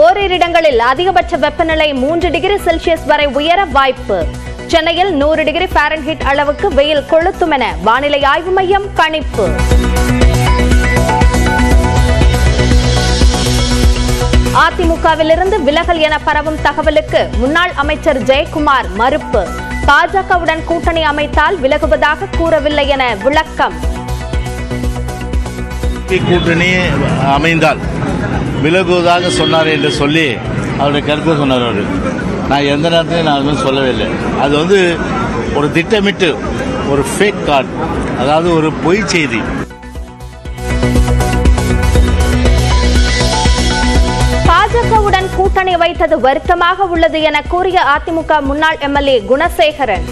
ஓரிரு இடங்களில் அதிகபட்ச வெப்பநிலை 3 டிகிரி செல்சியஸ் வரை உயர வாய்ப்பு. சென்னையில் 100 டிகிரி ஃபாரன்ஹீட் அளவுக்கு வெயில் கொளுத்தும் என வானிலை ஆய்வு மையம் கணிப்பு. அதிமுகவிலிருந்து விலகல் என பரவும் தகவலுக்கு முன்னாள் அமைச்சர் ஜெயக்குமார் மறுப்பு. பாஜகவுடன் கூட்டணி அமைத்தால் விலகுவதாக கூறவில்லை என விளக்கம். கூட்டணி அமைந்தால் விலகுவதாக சொன்னார் என்று சொல்லி அவருடைய கருத்தை சொன்னார். அவர் நான் எந்த நேரத்திலையும் நான் அதுமாதிரி சொல்லவே இல்லை. அது ஒரு திட்டமிட்டு ஒரு ஃபேக் கார்டு, அதாவது ஒரு பொய் செய்தி. பாஜகவுடன் கூட்டணி வைத்தது வருத்தமாக உள்ளது என கூறிய அதிமுக முன்னாள் எம்எல்ஏ குணசேகரன்.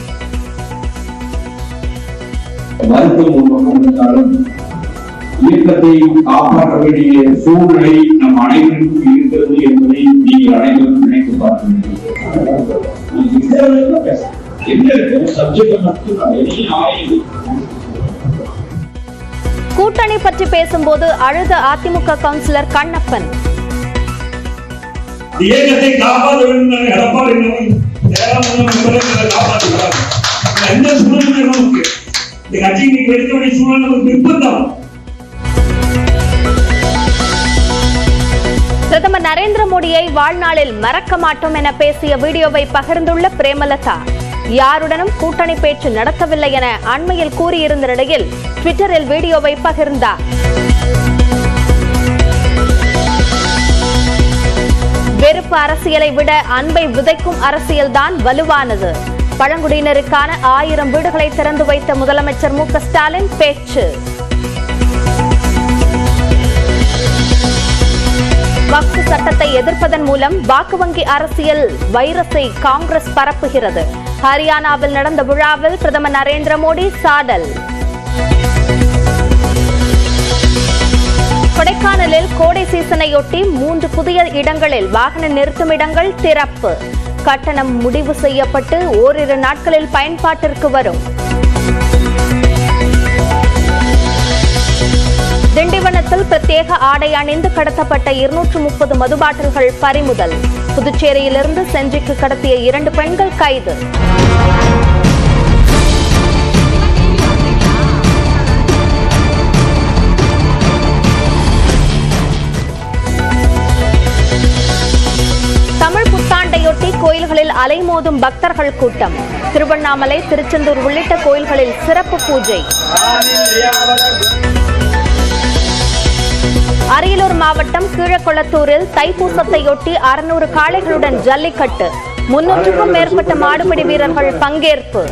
இயக்கத்தை காப்பாற்ற வேண்டிய சூழ்நிலை நம் அனைவருக்கும் இருக்கிறது என்பதை நீங்கள் அனைவரும் நினைத்து பார்க்க கூட்டணி பற்றி பேசும்போது அழுத அதிமுக கவுன்சிலர் கண்ணப்பன். இயக்கத்தை காப்பாற்ற வேண்டும் எடப்பாடி காப்பாற்றுகிறார். எந்த சூழ்நிலை நமக்கு கட்சிக்கு எடுக்க வேண்டிய சூழ்நிலை நமக்கு நிர்பந்தம். பிரதமர் நரேந்திர மோடியை வாழ்நாளில் மறக்க மாட்டோம் என பேசிய வீடியோவை பகிர்ந்துள்ள பிரேமலதா. யாருடனும் கூட்டணி பேச்சு நடத்தவில்லை என அண்மையில் கூறியிருந்த நிலையில் ட்விட்டரில் வீடியோவை பகிர்ந்தார். வெறுப்பு அரசியலை விட அன்பை விதைக்கும் அரசியல்தான் வலுவானது. பழங்குடியினருக்கான 1000 வீடுகளை திறந்து வைத்த முதலமைச்சர் மு.க. ஸ்டாலின் பேச்சு. வக்ஃப் சட்டத்தை எதிர்ப்பதன் மூலம் வாக்கு வங்கி அரசியல் வைரஸை காங்கிரஸ் பரப்புகிறது. ஹரியானாவில் நடந்த விழாவில் பிரதமர் நரேந்திர மோடி சாடல். கொடைக்கானலில் கோடை சீசனையொட்டி 3 புதிய இடங்களில் வாகன நிறுத்தும் இடங்கள் திறப்பு. கட்டணம் முடிவு செய்யப்பட்டு ஓரிரு நாட்களில் பயன்பாட்டிற்கு வரும். திண்டிவனத்தில் பிரத்யேக ஆடை அணிந்து கடத்தப்பட்ட 230 மது பாட்டில்கள் பறிமுதல். புதுச்சேரியிலிருந்து செஞ்சிக்கு கடத்திய 2 பெண்கள் கைது. தமிழ் புத்தாண்டையொட்டி கோயில்களில் அலைமோதும் பக்தர்கள் கூட்டம். திருவண்ணாமலை, திருச்செந்தூர் உள்ளிட்ட கோயில்களில் சிறப்பு பூஜை. அரியலூர் மாவட்டம் கீழக்குளத்தூரில் தைப்பூசத்தையொட்டி 600 காளைகளுடன் ஜல்லிக்கட்டு. 300க்கும் மேற்பட்ட மாடுபிடி வீரர்கள் பங்கேற்பு.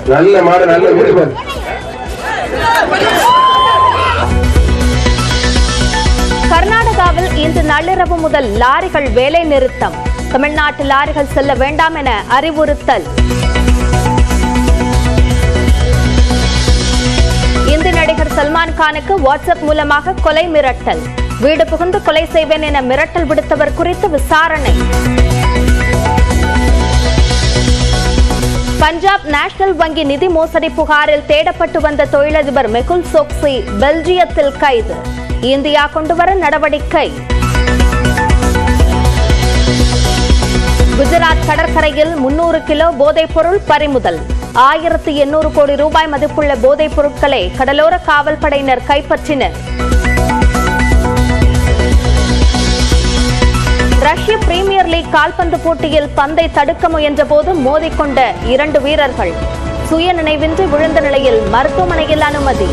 கர்நாடகாவில் இன்று நள்ளிரவு முதல் லாரிகள் வேலை நிறுத்தம். தமிழ்நாட்டு லாரிகள் செல்ல வேண்டாம் என அறிவுறுத்தல். இந்தி நடிகர் சல்மான் கானுக்கு வாட்ஸ்அப் மூலமாக கொலை மிரட்டல். வீடு புகுந்து கொலை செய்வேன் என மிரட்டல் விடுத்தவர் குறித்து விசாரணை. பஞ்சாப் நேஷனல் வங்கி நிதி மோசடி புகாரில் தேடப்பட்டு வந்த தொழிலதிபர் மெகுல் சோக்சி பெல்ஜியத்தில் கைது. இந்தியா கொண்டுவர நடவடிக்கை. குஜராத் கடற்கரையில் 300 கிலோ போதைப் பொருள் பறிமுதல். 1800 கோடி ரூபாய் மதிப்புள்ள போதைப் பொருட்களை கடலோர காவல் படையினர் கைப்பற்றினர். ரஷ்ய பிரீமியர் லீக் கால்பந்து போட்டியில் பந்தை தடுக்க முயன்ற போது மோதிக்கொண்ட 2 வீரர்கள் சுய நினைவின்றி விழுந்த நிலையில் மருத்துவமனையில் அனுமதி.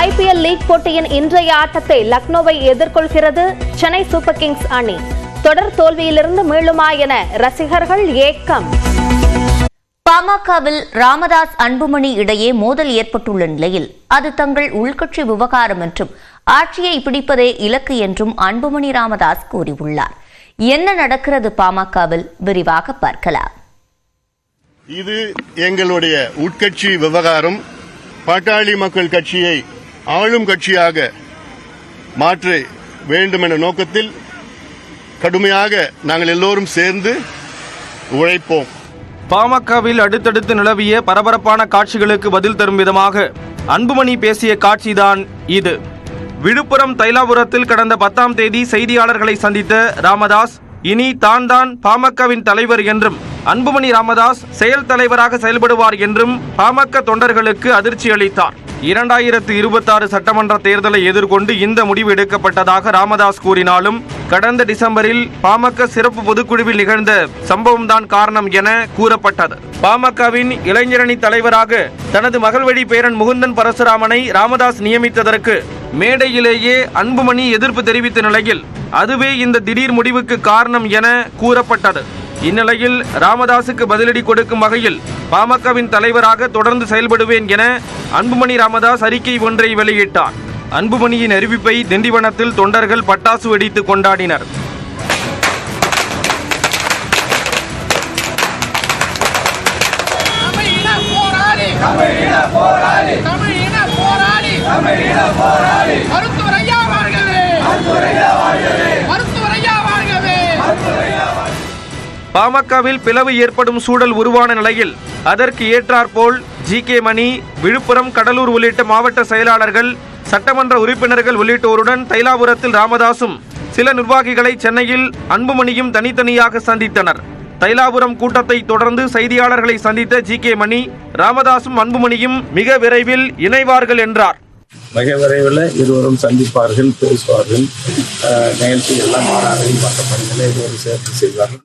ஐபிஎல் லீக் போட்டியின் இன்றைய ஆட்டத்தை லக்னோவை எதிர்கொள்கிறது சென்னை சூப்பர் கிங்ஸ் அணி. தொடர் தோல்வியிலிருந்து மீளுமா என ரசிகர்கள் ஏக்கம். பாமகவில் ராமதாஸ் அன்புமணி இடையே மோதல் ஏற்பட்டுள்ள நிலையில் அது தங்கள் உள்கட்சி விவகாரம் என்றும் ஆட்சியை பிடிப்பதே இலக்கு என்றும் அன்புமணி ராமதாஸ் கூறியுள்ளார். என்ன நடக்கிறது பாமகவில் விரிவாக பார்க்கலாம். இது எங்களுடைய உட்கட்சி விவகாரம். பாட்டாளி மக்கள் கட்சியை ஆளும் கட்சியாக மாற்ற வேண்டும் என்ற நோக்கத்தில் கடுமையாக நாங்கள் எல்லோரும் சேர்ந்து உழைப்போம். பாமகவில் அடுத்தடுத்து நிலவிய பரபரப்பான காட்சிகளுக்கு பதில் தரும் விதமாக அன்புமணி பேசிய காட்சிதான் இது. விழுப்புரம் தைலாபுரத்தில் கடந்த 10ஆம் தேதி செய்தியாளர்களை சந்தித்த ராமதாஸ் இனி தான் பாமகவின் தலைவர் என்றும் அன்புமணி ராமதாஸ் செயல் தலைவராக செயல்படுவார் என்றும் பாமக தொண்டர்களுக்கு அதிர்ச்சி அளித்தார். 2026 சட்டமன்ற தேர்தலை எதிர்கொண்டு இந்த முடிவு எடுக்கப்பட்டதாக ராமதாஸ் கூறினாலும் கடந்த டிசம்பரில் பாமக சிறப்பு பொதுக்குழுவில் நிகழ்ந்த சம்பவம்தான் காரணம் என கூறப்பட்டது. பாமகவின் இளைஞரணி தலைவராக தனது மகள் வழி பேரன் முகுந்தன் பரசுராமனை ராமதாஸ் நியமித்ததற்கு மேடையிலேயே அன்புமணி எதிர்ப்பு தெரிவித்த நிலையில் அதுவே இந்த திடீர் முடிவுக்கு காரணம் என கூறப்பட்டது. இந்நிலையில் ராமதாசுக்கு பதிலடி கொடுக்கும் வகையில் பாமகவின் தலைவராக தொடர்ந்து செயல்படுவேன் என அன்புமணி ராமதாஸ் அறிக்கை ஒன்றை வெளியிட்டார். அன்புமணியின் அறிவிப்பை திண்டிவனத்தில் தொண்டர்கள் பட்டாசு வெடித்து கொண்டாடினர். பாமகவில் பிளவு ஏற்படும் சூழல் உருவான நிலையில் அதற்கு ஏற்றாற்போல் ஜி.கே. மணி, விழுப்புரம், கடலூர் உள்ளிட்ட மாவட்ட செயலாளர்கள், சட்டமன்ற உறுப்பினர்கள் உள்ளிட்டோருடன் தைலாபுரத்தில் ராமதாசும் சில நிர்வாகிகளை சென்னையில் அன்புமணியும் தனித்தனியாக சந்தித்தனர். தைலாபுரம் கூட்டத்தை தொடர்ந்து செய்தியாளர்களை சந்தித்த ஜி.கே. மணி, ராமதாசும் அன்புமணியும் மிக விரைவில் இணைவார்கள் என்றார். மிக விரைவில் இருவரும் சந்திப்பார்கள், பேசுவார்கள், நிகழ்ச்சிகள்லாம் மாநாடுகள் மற்ற பணிகளை இருவரும் சேர்த்து செய்வார்கள்.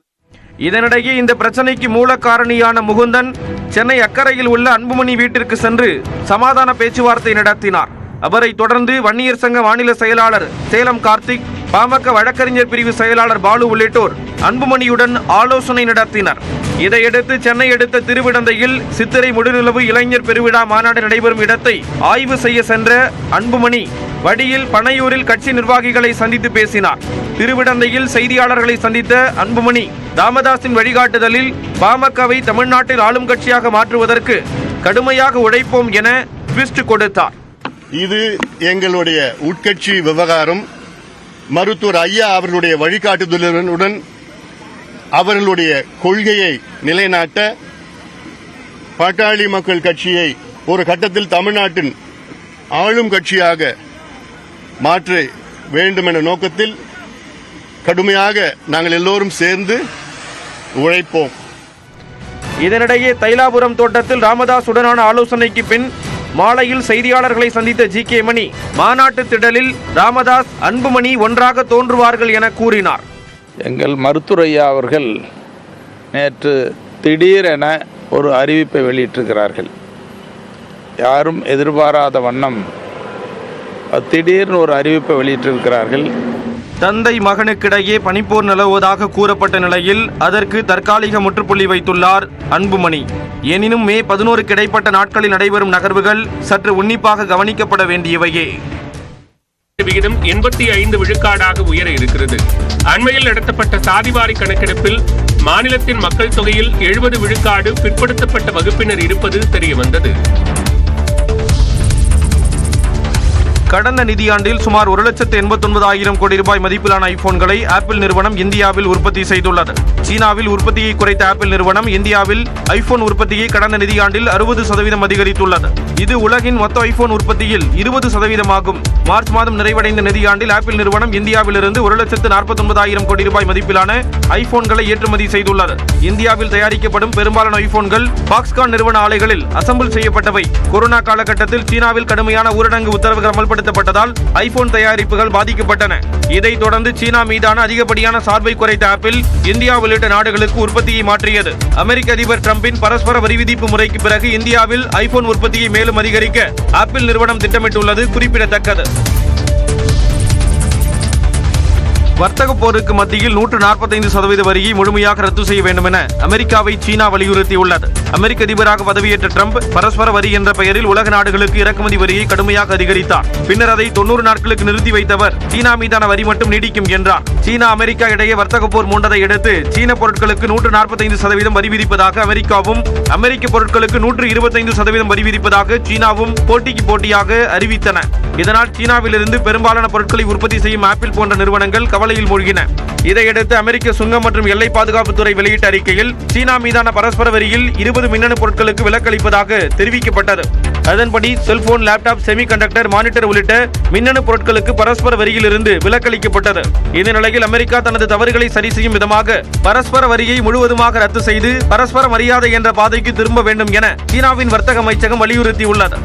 இதனிடையே இந்த பிரச்சனைக்கு மூல காரணியான முகுந்தன் சென்னை அக்கரையில் உள்ள அன்புமணி வீட்டிற்கு சென்று சமாதான பேச்சுவார்த்தை நடத்தினார். அவரை தொடர்ந்து வன்னியர் சங்க மாநில செயலாளர் சேலம் கார்த்திக், பாமக வழக்கறிஞர் பிரிவு செயலாளர் பாலு உள்ளிட்டோர் அன்புமணியுடன் ஆலோசனை நடத்தினர். இதையடுத்து சென்னை அடுத்த திருவிடந்தையில் சித்திரை முழுநிலவு இளைஞர் பெருவிழா மாநாடு நடைபெறும் இடத்தை ஆய்வு செய்ய சென்ற அன்புமணி வடியில் பனையூரில் கட்சி நிர்வாகிகளை சந்தித்து பேசினார். திருவிடந்தையில் செய்தியாளர்களை சந்தித்த அன்புமணி ராமதாஸின் வழிகாட்டுதலில் பாமகவை தமிழ்நாட்டில் ஆளும் கட்சியாக மாற்றுவதற்கு கடுமையாக உழைப்போம் என ட்விஸ்ட் கொடுத்தார். இது எங்களுடைய உட்கட்சி விவகாரம். மருத்துவர் ஐயா அவர்களுடைய வழிகாட்டுதலுடன் அவர்களுடைய கொள்கையை நிலைநாட்ட பாட்டாளி மக்கள் கட்சியை ஒரு கட்டத்தில் தமிழ்நாட்டின் ஆளும் கட்சியாக மாற்ற வேண்டும் என்ற நோக்கத்தில் கடுமையாக நாங்கள் எல்லோரும் சேர்ந்து உழைப்போம். இதனிடையே தைலாபுரம் தோட்டத்தில் ராமதாஸ் உடனான ஆலோசனைக்கு பின் மாலையில் செய்தியாளர்களை சந்தித்த ஜி.கே. மணி மாநாட்டு திடலில் ராமதாஸ், அன்புமணி ஒன்றாக தோன்றுவார்கள் என கூறினார். எங்கள் மருத்துவர் ஐயா அவர்கள் நேற்று திடீரென ஒரு அறிவிப்பை வெளியிட்டிருக்கிறார்கள். யாரும் எதிர்பாராத வண்ணம் திடீர்னு ஒரு அறிவிப்பை வெளியிட்டிருக்கிறார்கள். தந்தை மகனுக்கிடையே பனிப்போர் நிலவுவதாக கூறப்பட்ட நிலையில் அதற்கு தற்காலிக முற்றுப்புள்ளி வைத்துள்ளார் அன்புமணி. எனினும் மே 11 இடைப்பட்ட நாட்களில் நடைபெறும் நகர்வுகள் சற்று உன்னிப்பாக கவனிக்கப்பட வேண்டியவையே. விகிதம் 85 விழுக்காடாக உயர இருக்கிறது. அண்மையில் நடத்தப்பட்ட சாதிவாரி கணக்கெடுப்பில் மாநிலத்தின் மக்கள் தொகையில் 70 விழுக்காடு பிற்படுத்தப்பட்ட வகுப்பினர் இருப்பது தெரியவந்தது. கடந்த நிதியாண்டில் சுமார் 1,89,000 கோடி ரூபாய் மதிப்பிலான ஐபோன்களை ஆப்பிள் நிறுவனம் இந்தியாவில் உற்பத்தி செய்துள்ளது. சீனாவில் உற்பத்தியை குறைத்த ஆப்பிள் நிறுவனம் இந்தியாவில் ஐபோன் உற்பத்தியை கடந்த நிதியாண்டில் 60% அதிகரித்துள்ளது. இது உலகின் மொத்த ஐபோன் உற்பத்தியில் 20% ஆகும். மார்ச் மாதம் நிறைவடைந்த நிதியாண்டில் ஆப்பிள் நிறுவனம் இந்தியாவிலிருந்து 1,49,000 கோடி ரூபாய் மதிப்பிலான ஐபோன்களை ஏற்றுமதி செய்துள்ளது. இந்தியாவில் தயாரிக்கப்படும் பெரும்பாலான ஐபோன்கள் பாக்ஸ்கான் நிறுவன ஆலைகளில் அசம்பிள் செய்யப்பட்டவை. கொரோனா காலகட்டத்தில் சீனாவில் கடுமையான ஊரடங்கு உத்தரவுகள் அமல்படுத்தப்பட்டதால் ஐபோன் தயாரிப்புகள் பாதிக்கப்பட்டன. இதைத் தொடர்ந்து சீனா மீதான அதிகப்படியான சார்பை குறைத்த ஆப்பிள் இந்தியா உள்ளிட்ட நாடுகளுக்கு உற்பத்தியை மாற்றியது. அமெரிக்க அதிபர் டிரம்பின் பரஸ்பர வரி விதிப்பு முறைக்கு பிறகு இந்தியாவில் ஐபோன் உற்பத்தியை மேலும் அதிகரிக்க ஆப்பிள் நிறுவனம் திட்டமிட்டுள்ளது குறிப்பிடத்தக்கது. வர்த்தக போருக்கு மத்தியில் 145% வரியை முழுமையாக ரத்து செய்ய வேண்டும் என அமெரிக்காவை சீனா வலியுறுத்தியுள்ளது. அமெரிக்க அதிபராக பதவியேற்ற ட்ரம்ப் பரஸ்பர வரி என்ற பெயரில் உலக நாடுகளுக்கு இறக்குமதி வரியை கடுமையாக அதிகரித்தார். பின்னர் அதை 90 நாட்களுக்கு நிறுத்தி வைத்தவர் சீனா மீதான வரி மட்டும் நீடிக்கும் என்றார். சீனா அமெரிக்கா இடையே வர்த்தக போர் மூண்டதை அடுத்து சீன பொருட்களுக்கு 145% வரி விதிப்பதாக அமெரிக்காவும், அமெரிக்க பொருட்களுக்கு 125% வரி விதிப்பதாக சீனாவும் போட்டிக்கு போட்டியாக அறிவித்தன. இதனால் சீனாவிலிருந்து பெரும்பாலான பொருட்களை உற்பத்தி செய்யும் ஆப்பிள் போன்ற நிறுவனங்கள் கவலையில் மூழ்கின. இதையடுத்து அமெரிக்க சுங்கம் மற்றும் எல்லை பாதுகாப்புத்துறை வெளியிட்ட அறிக்கையில் சீனா மீதான பரஸ்பர வரியில் 20 மின்னணு பொருட்களுக்கு விலக்களிப்பதாக தெரிவிக்கப்பட்டது. அதன்படி செல்போன், லேப்டாப், செமிகண்டக்டர், மானிட்டர் உள்ளிட்ட மின்னணு பொருட்களுக்கு பரஸ்பர வரியில் இருந்து விலக்களிக்கப்பட்டது. இந்த நிலையில் அமெரிக்கா தனது தவறுகளை சரி செய்யும் விதமாக பரஸ்பர வரியை முழுவதுமாக ரத்து செய்து பரஸ்பர மரியாதை என்ற பாதைக்கு திரும்ப வேண்டும் என சீனாவின் வர்த்தக அமைச்சகம் வலியுறுத்தியுள்ளது.